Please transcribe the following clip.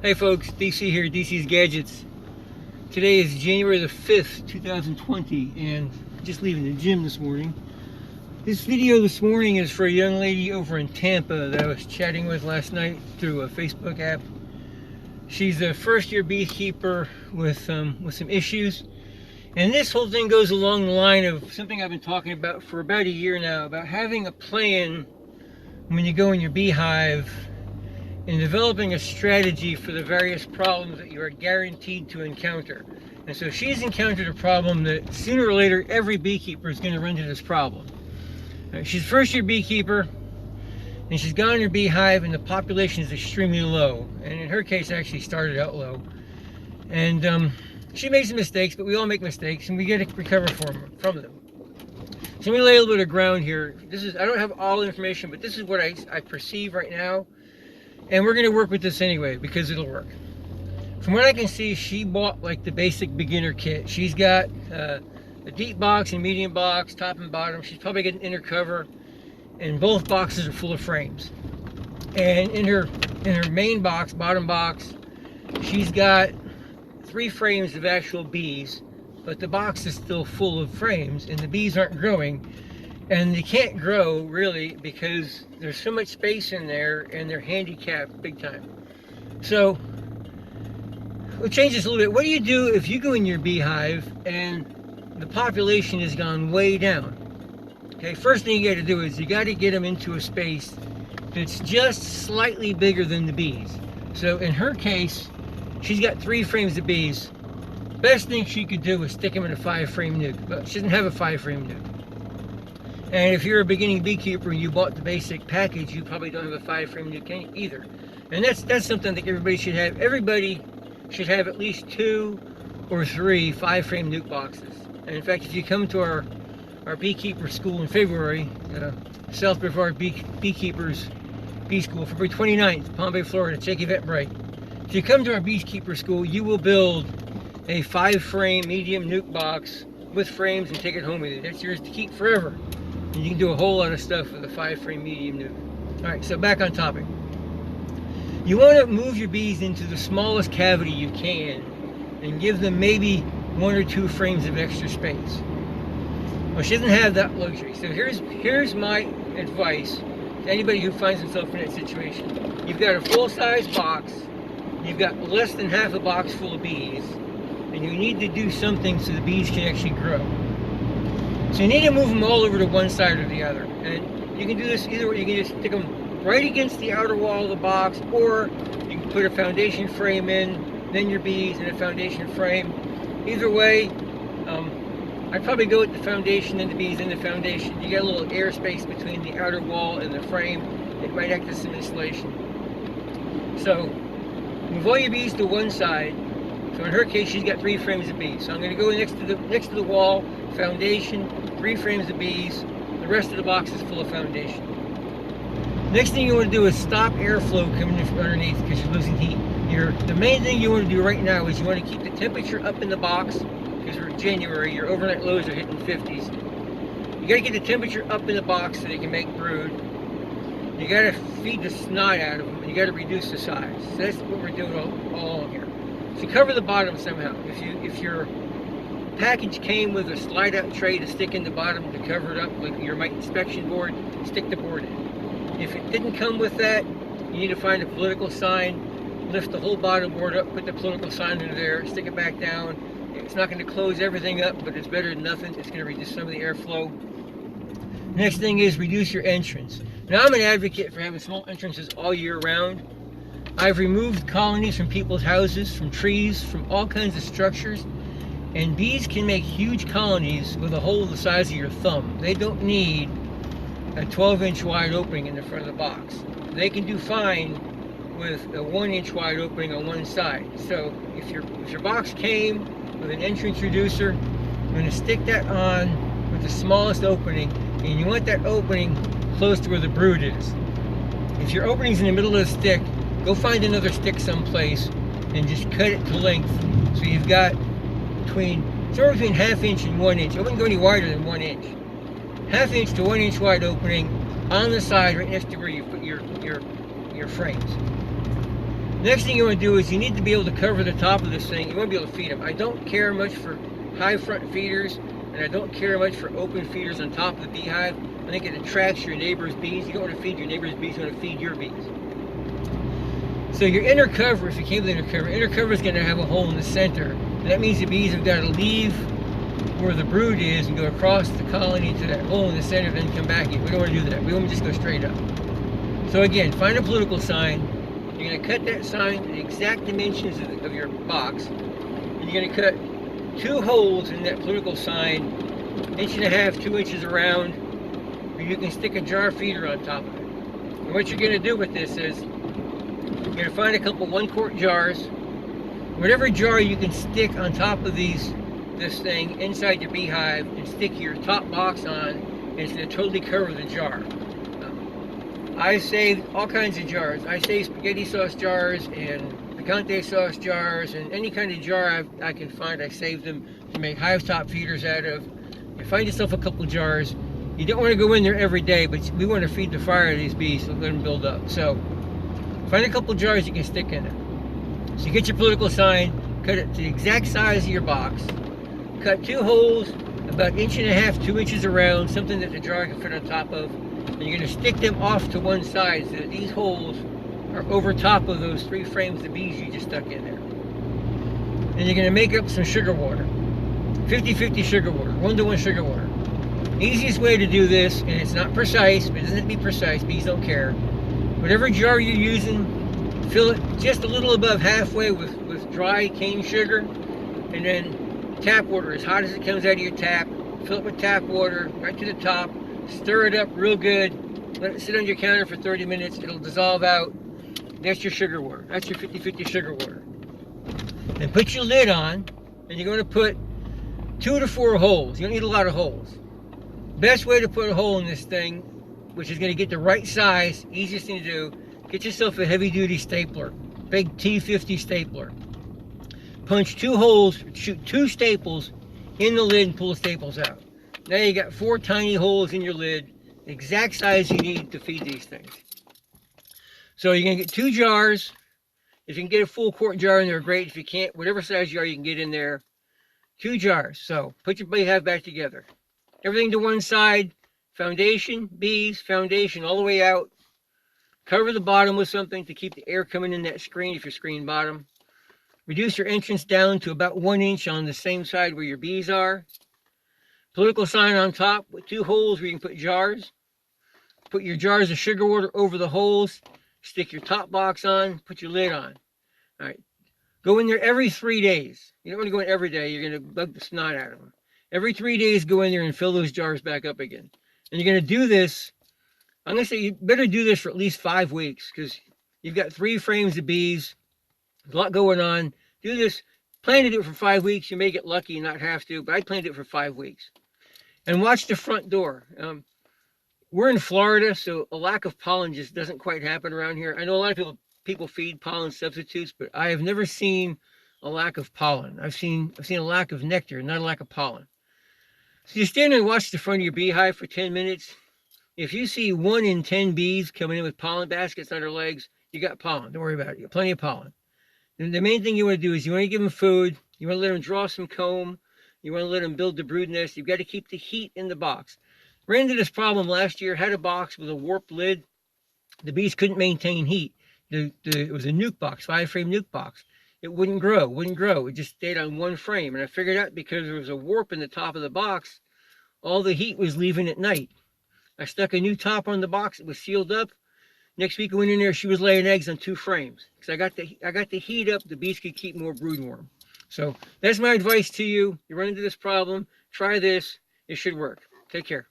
Hey folks, DC here, DC's Gadgets. Today is January the 5th, 2020, and just leaving the gym this morning. This video this morning is for a young lady over in Tampa that I was chatting with last night through a Facebook app. She's a first-year beekeeper with some issues. And this whole thing goes along the line of something I've been talking about for about a year now, about having a plan when you go in your beehive and developing a strategy for the various problems that you are guaranteed to encounter. And so she's encountered a problem that sooner or later every beekeeper is going to run into this problem. She's a first-year beekeeper, and she's gone in her beehive, and the population is extremely low. And in her case, actually started out low. And she made some mistakes, but we all make mistakes, and we get to recover from them. So let me lay a little bit of ground here. I don't have all the information, but this is what I perceive right now. And we're going to work with this anyway because it'll work. From what I can see, she bought like the basic beginner kit. She's got a deep box and medium box, top and bottom. She's probably got an inner cover, and both boxes are full of frames. And in her main box, bottom box, she's got 3 frames of actual bees, but the box is still full of frames, and the bees aren't growing. And they can't grow really because there's so much space in there and they're handicapped big time. So we'll change this a little bit. What do you do if you go in your beehive and the population has gone way down? Okay, first thing you got to do is you got to get them into a space that's just slightly bigger than the bees. So in her case, she's got 3 frames of bees. Best thing she could do is stick them in a 5-frame nuke, but she doesn't have a 5-frame nuke. And if you're a beginning beekeeper and you bought the basic package, you probably don't have a 5-frame nuke either. And that's something that everybody should have. Everybody should have at least 2 or 3 5-frame nuke boxes. And in fact, if you come to our beekeeper school in February, South Brevard Beekeepers Bee School, February 29th, Palm Bay, Florida, check Eventbrite. If you come to our beekeeper school, you will build a 5-frame medium nuke box with frames and take it home with you. That's yours to keep forever. And you can do a whole lot of stuff with a 5-frame medium nuke. Alright, so back on topic. You want to move your bees into the smallest cavity you can and give them maybe 1 or 2 frames of extra space. Well, she doesn't have that luxury. So here's my advice to anybody who finds himself in that situation. You've got a full-size box, you've got less than half a box full of bees, and you need to do something so the bees can actually grow. So you need to move them all over to one side or the other. And you can do this either way. You can just stick them right against the outer wall of the box, or you can put a foundation frame in, then your bees in a foundation frame. Either way, I'd probably go with the foundation and the bees in the foundation. You got a little airspace between the outer wall and the frame. It might act as some insulation. So move all your bees to one side. So in her case, she's got 3 frames of bees. So I'm going to go next to the wall, foundation, 3 frames of bees. The rest of the box is full of foundation. Next thing you want to do is stop airflow coming in from underneath because you're losing heat. The main thing you want to do right now is you want to keep the temperature up in the box because we're in January. Your overnight lows are hitting 50s. You got to get the temperature up in the box so they can make brood. You got to feed the snot out of them, and you got to reduce the size. So that's what we're doing all along here. So cover the bottom somehow. If your package came with a slide-out tray to stick in the bottom to cover it up, like your mite inspection board, stick the board in. If it didn't come with that, you need to find a political sign, lift the whole bottom board up, put the political sign under there, stick it back down. It's not going to close everything up, but it's better than nothing. It's going to reduce some of the airflow. Next thing is reduce your entrance. Now, I'm an advocate for having small entrances all year round. I've removed colonies from people's houses, from trees, from all kinds of structures, and bees can make huge colonies with a hole the size of your thumb. They don't need a 12-inch wide opening in the front of the box. They can do fine with a 1-inch wide opening on one side. So if your box came with an entrance reducer, I'm going to stick that on with the smallest opening, and you want that opening close to where the brood is. If your opening's in the middle of the stick, go find another stick someplace and just cut it to length. So you've got somewhere between 1/2 inch and 1 inch. I wouldn't go any wider than 1 inch. 1/2 inch to 1 inch wide opening on the side right next to where you put your frames. Next thing you want to do is you need to be able to cover the top of this thing. You want to be able to feed them. I don't care much for high front feeders, and I don't care much for open feeders on top of the beehive. I think it attracts your neighbor's bees. You don't want to feed your neighbor's bees, you want to feed your bees. So your inner cover, if you came with inner cover is going to have a hole in the center. And that means the bees have got to leave where the brood is and go across the colony to that hole in the center, then come back in. We don't want to do that. We want to just go straight up. So again, find a political sign. You're going to cut that sign to the exact dimensions of your box. And you're going to cut 2 holes in that political sign, 1.5 to 2 inches around, where you can stick a jar feeder on top of it. And what you're going to do with this is, you're going to find a couple 1-quart jars. Whatever jar you can stick on top of this thing inside your beehive, and stick your top box on, and it's going to totally cover the jar. I saved all kinds of jars. I saved spaghetti sauce jars and picante sauce jars, and any kind of jar I can find, I saved them to make hive top feeders out of. You find yourself a couple jars. You don't want to go in there every day, but we want to feed the fire to these bees, so let them build up. So find a couple jars you can stick in it. So you get your political sign, cut it to the exact size of your box, cut 2 holes about 1.5 to 2 inches around, something that the jar can fit on top of. And you're going to stick them off to one side so that these holes are over top of those 3 frames of bees you just stuck in there. And you're going to make up some sugar water. 50-50 sugar water, 1-to-1 sugar water. Easiest way to do this, and it's not precise, but it doesn't have to be precise, bees don't care. Whatever jar you're using, fill it just a little above halfway with dry cane sugar, and then tap water as hot as it comes out of your tap. Fill it with tap water right to the top. Stir it up real good. Let it sit on your counter for 30 minutes. It'll dissolve out. That's your sugar water. That's your 50-50 sugar water. Then put your lid on, and you're going to put 2 to 4 holes. You don't need a lot of holes. Best way to put a hole in this thing, which is going to get the right size, easiest thing to do, get yourself a heavy-duty stapler. Big T50 stapler. Punch 2 holes, shoot 2 staples in the lid and pull the staples out. Now you got 4 tiny holes in your lid, the exact size you need to feed these things. So you're going to get 2 jars. If you can get a full quart jar in there, great. If you can't, whatever size jar you can get in there, 2 jars. So put your beehive back together. Everything to one side, foundation, bees, foundation all the way out. Cover the bottom with something to keep the air coming in that screen if you're screen bottom. Reduce your entrance down to about 1 inch on the same side where your bees are. Political sign on top with 2 holes where you can put jars. Put your jars of sugar water over the holes. Stick your top box on. Put your lid on. All right. Go in there every 3 days. You don't want to go in every day. You're going to bug the snot out of them. Every 3 days, go in there and fill those jars back up again. And you're going to do this. I'm going to say you better do this for at least 5 weeks, because you've got 3 frames of bees. There's a lot going on. Do this. Plan to do it for 5 weeks. You may get lucky and not have to, but I planned it for 5 weeks. And watch the front door. We're in Florida, so a lack of pollen just doesn't quite happen around here. I know a lot of people feed pollen substitutes, but I have never seen a lack of pollen. I've seen a lack of nectar, not a lack of pollen. So you stand there and watch the front of your beehive for 10 minutes. If you see 1 in 10 bees coming in with pollen baskets on their legs, you got pollen. Don't worry about it. You got plenty of pollen. And the main thing you want to do is you want to give them food. You want to let them draw some comb. You want to let them build the brood nest. You've got to keep the heat in the box. Ran into this problem last year. Had a box with a warped lid. The bees couldn't maintain heat. It was a nuke box, 5-frame nuke box. It wouldn't grow. It just stayed on 1 frame. And I figured out because there was a warp in the top of the box, all the heat was leaving at night. I stuck a new top on the box. It was sealed up. Next week I went in there. She was laying eggs on 2 frames. Because I got the heat up. The bees could keep more brood warm. So that's my advice to you. You run into this problem, try this. It should work. Take care.